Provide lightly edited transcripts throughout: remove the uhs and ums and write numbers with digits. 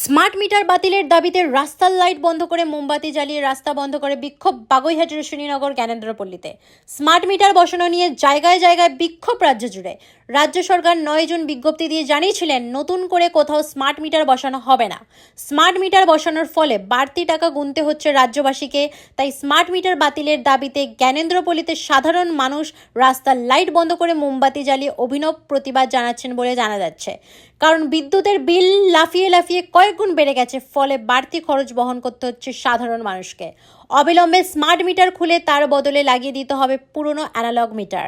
Smart meter বাতিলের দাবিতে রাস্তার লাইট বন্ধ করে মোমবাতি জ্বালিয়ে রাস্তা বন্ধ করে বিক্ষোভ বাগুইহাটি রোশনীনগর জ্ঞানেন্দ্রপল্লীতে। স্মার্ট মিটার বসানো নিয়ে জায়গায় জায়গায় বিক্ষোভ রাজ্য জুড়ে। রাজ্য সরকার 9 জুন বিজ্ঞপ্তি দিয়ে জানিয়েছিলেন নতুন করে কোথাও স্মার্ট মিটার বসানো হবে না। স্মার্ট মিটার বসানোর ফলে বাড়তি টাকা গুনতে হচ্ছে রাজ্যবাসীকে। তাই স্মার্ট মিটার বাতিলের দাবিতে জ্ঞানেন্দ্রপল্লীতে সাধারণ মানুষ রাস্তার লাইট বন্ধ করে মোমবাতি জ্বালিয়ে অভিনব প্রতিবাদ জানাচ্ছেন বলে জানা যাচ্ছে। কারণ বিদ্যুতের বিল লাফিয়ে লাফিয়ে কয়েক গুণ বেড়ে গেছে, ফলে বাড়তি খরচ বহন করতে হচ্ছে সাধারণ মানুষকে। অবিলম্বে স্মার্ট মিটার খুলে তার বদলে লাগিয়ে দিতে হবে পুরনো অ্যানালগ মিটার।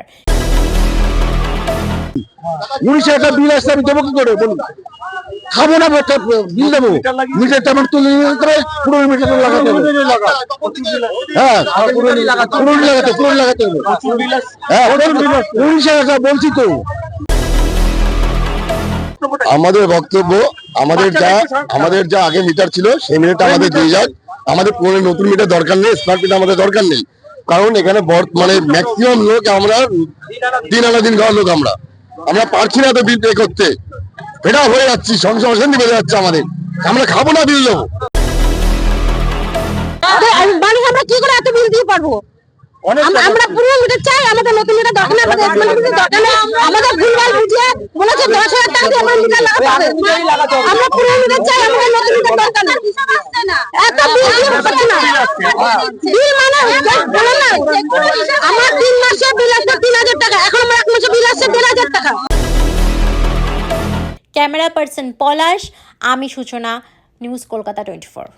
19 টাকা বিল আসছে, আমি দেবো কি করে বলুন? খাবো না, বিল দেবো, মিটারটা আমার তুলে নিতে হবে, পুরনো মিটার লাগাতে হবে। হ্যাঁ, পুরনো লাগাতে হবে। হ্যাঁ, 19 টাকা বলছি তো। আমাদের বক্তব্য, আমাদের যা আগে মিটার ছিল সেই মিটারটা আমাদের দিয়ে যাক। আমাদের পুরো নতুন মিটার দরকার নেই, স্মার্ট মিটার আমাদের দরকার নেই। কারণ এখানে মানে ম্যাক্সিমাম লোক আমরা দিন আনা দিন খাওয়ার লোক, আমরা পারছি না তো বিল পে করতে। এটা হয়ে যাচ্ছি, সংসার অশান্তি বেড়ে যাচ্ছে আমাদের। আমরা খাবো না, বিল দেবো। আমরা কি করে এত বিল দিয়ে পারবো? আমরা পুরো মিটার চাই, আমাদের নতুন মিটার দরকার নেই, আমাদের স্মার্ট মিটার দরকার নেই। আমাদের ভুলভাল বুঝিয়ে বলেছে 10,000 টাকা দিয়ে আমরা মিটার লাগাতে হবে। আমরা পুরো মিটার চাই, আমাদের নতুন মিটার দরকার নেই। এত বিল দিয়ে পাচ্ছি না। বিল মানে বলে না, আমার 3 মাসে বিল আসছে 3,000 টাকা, এখন আমার 1 মাসে বিল আসছে 1,500 টাকা। ক্যামেরা পার্সন পলাশ, আমি সূচনা, নিউজ কলকাতা 24।